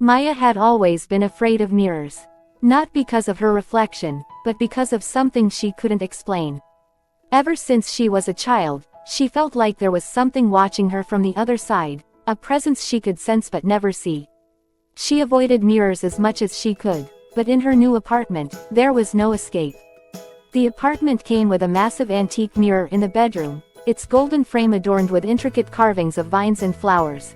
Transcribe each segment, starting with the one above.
Maya had always been afraid of mirrors. Not because of her reflection, but because of something she couldn't explain. Ever since she was a child, she felt like there was something watching her from the other side, a presence she could sense but never see. She avoided mirrors as much as she could, but in her new apartment, there was no escape. The apartment came with a massive antique mirror in the bedroom, its golden frame adorned with intricate carvings of vines and flowers.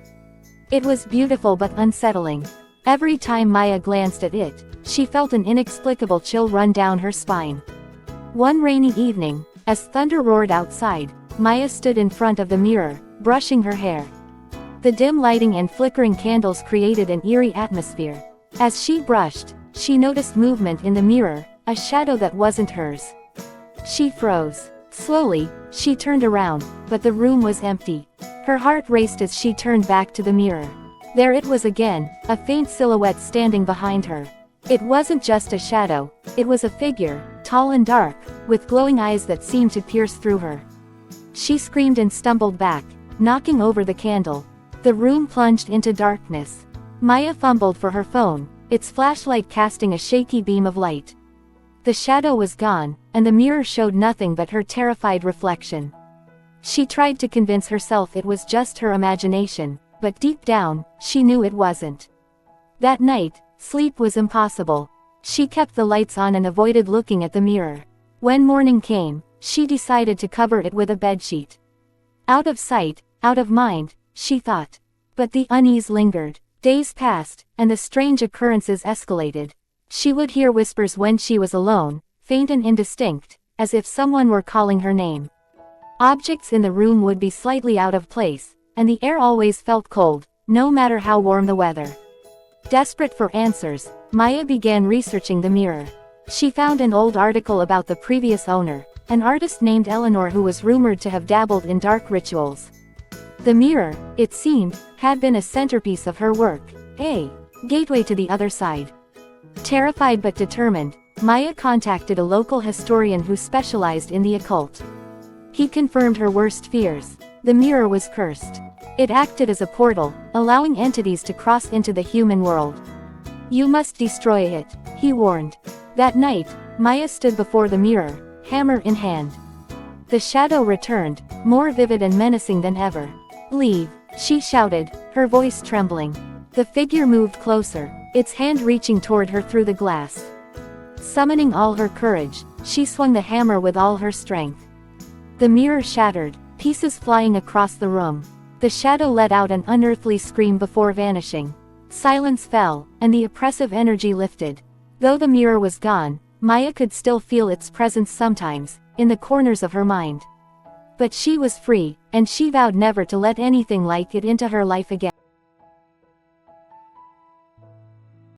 It was beautiful but unsettling. Every time Maya glanced at it, she felt an inexplicable chill run down her spine. One rainy evening, as thunder roared outside, Maya stood in front of the mirror, brushing her hair. The dim lighting and flickering candles created an eerie atmosphere. As she brushed, she noticed movement in the mirror, a shadow that wasn't hers. She froze. Slowly, she turned around, but the room was empty. Her heart raced as she turned back to the mirror. There it was again, a faint silhouette standing behind her. It wasn't just a shadow, it was a figure, tall and dark, with glowing eyes that seemed to pierce through her. She screamed and stumbled back, knocking over the candle. The room plunged into darkness. Maya fumbled for her phone, its flashlight casting a shaky beam of light. The shadow was gone, and the mirror showed nothing but her terrified reflection. She tried to convince herself it was just her imagination, but deep down, she knew it wasn't. That night, sleep was impossible. She kept the lights on and avoided looking at the mirror. When morning came, she decided to cover it with a bedsheet. Out of sight, out of mind, she thought. But the unease lingered. Days passed, and the strange occurrences escalated. She would hear whispers when she was alone, faint and indistinct, as if someone were calling her name. Objects in the room would be slightly out of place, and the air always felt cold, no matter how warm the weather. Desperate for answers, Maya began researching the mirror. She found an old article about the previous owner, an artist named Eleanor who was rumored to have dabbled in dark rituals. The mirror, it seemed, had been a centerpiece of her work, a gateway to the other side. Terrified but determined, Maya contacted a local historian who specialized in the occult. He confirmed her worst fears. The mirror was cursed. It acted as a portal, allowing entities to cross into the human world. "You must destroy it," he warned. That night, Maya stood before the mirror, hammer in hand. The shadow returned, more vivid and menacing than ever. "Leave," she shouted, her voice trembling. The figure moved closer, its hand reaching toward her through the glass. Summoning all her courage, she swung the hammer with all her strength. The mirror shattered, pieces flying across the room. The shadow let out an unearthly scream before vanishing. Silence fell, and the oppressive energy lifted. Though the mirror was gone, Maya could still feel its presence sometimes, in the corners of her mind. But she was free, and she vowed never to let anything like it into her life again.